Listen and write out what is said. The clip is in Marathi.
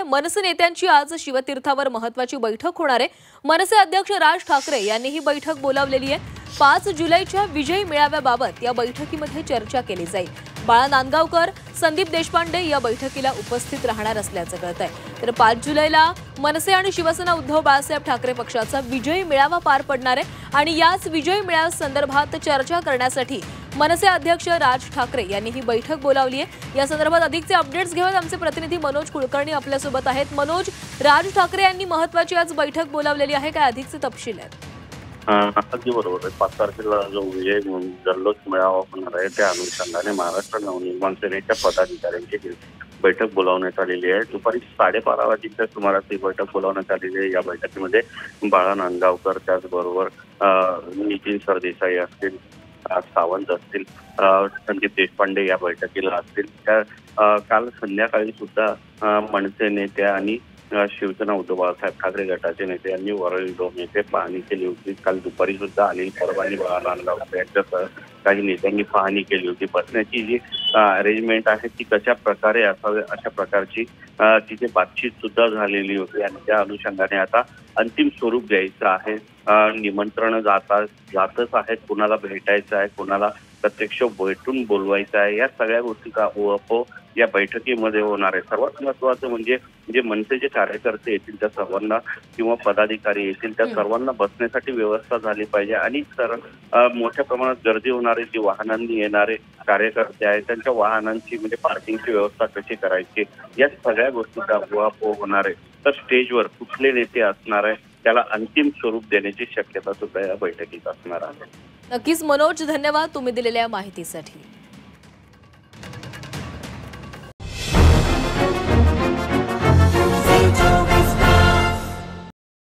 मनसे नेत्यांची आज शिवतीर्थावर महत्त्वाची बैठक होणार आहे। मनसे अध्यक्ष राज ठाकरे यांनी ही बैठक बोलावलेली आहे। 5 जुलैच्या विजयी मेळाव्याबाबत या बैठकीमध्ये चर्चा केली जाईल। बाळा नांदगावकर, संदीप देशपांडे या बैठकीला उपस्थित राहणार असल्याचं कळतंय। तर 5 जुलैला मनसे आणि शिवसेना उद्धव बाळासाहेब ठाकरे पक्षाचा विजयी मेळावा पार पडणार आहे आणि याच विजयी मेळाव्यासंदर्भात चर्चा करण्यासाठी मनसे अध्यक्ष राज ठाकरे यांनी ही बैठक बोलावली आहे। या संदर्भात अधिकचे अपडेट्स घेऊन आमचे प्रतिनिधी मनोज कुलकर्णी आपल्यासोबत आहेत। मनोज, राज ठाकरे यांनी महत्त्वाची आज बैठक बोलावलेली आहे, काय अधिकचे तपशील आहेत? अगदी बरोबर आहे। 5 तारखेला जो विजय जल्लोष मेळावा होणार आहे त्या अनुषंगाने महाराष्ट्र नवनिर्माण सेनेच्या पदाधिकाऱ्यांची बैठक बोलावण्यात आलेली आहे। दुपारी 12:30 वाजेच्या सुमारास ही बैठक बोलावण्यात आलेली आहे। या बैठकीमध्ये बाळा नांदगावकर, त्याचबरोबर नितीन सरदेसाई असतील, सावंत असतील, संदीप देशपांडे या बैठकीला असतील। त्या काल संध्याकाळी सुद्धा मनसे नेते आणि शिवसेना उद्धव बाळासाहेब ठाकरे गटाचे नेते यांनी वरळी डोम येथे पाहणी केली होती। काल दुपारी सुद्धा अनिल परब आणि बाळा नांदगावकर यांच्यासह काही नेत्यांनी पाहणी केली होती। बसण्याची जी अरेंजमेंट आहे ती कशा प्रकारे असावे अशा प्रकारची तिथे बातचीत सुद्धा झालेली होती आणि त्या अनुषंगाने आता अंतिम स्वरूप द्यायचं आहे। निमंत्रण जातच आहेत, कुणाला भेटायचं आहे, कुणाला प्रत्यक्ष भेटून बोलवायचं आहे, या सगळ्या गोष्टीचा ओळख या बैठकीमध्ये होणार आहे। सर्वात महत्त्वाचं म्हणजे जे मनसेचे कार्यकर्ते येतील त्या सर्वांना किंवा पदाधिकारी येतील त्या सर्वांना बसण्यासाठी व्यवस्था झाली पाहिजे आणि मोठ्या प्रमाणात गर्दी होणारे जे वाहनांनी येणारे कार्यकर्ते आहेत त्यांच्या वाहनांची म्हणजे पार्किंगची व्यवस्था कशी करायची या सगळ्या गोष्टीचा उहापोह होणार आहे। तर स्टेजवर कुठले नेते असणार आहे त्याला अंतिम स्वरूप देण्याची शक्यता सुद्धा या बैठकीत असणार आहे। नक्कीच मनोज, धन्यवाद तुम्ही दिलेल्या माहितीसाठी।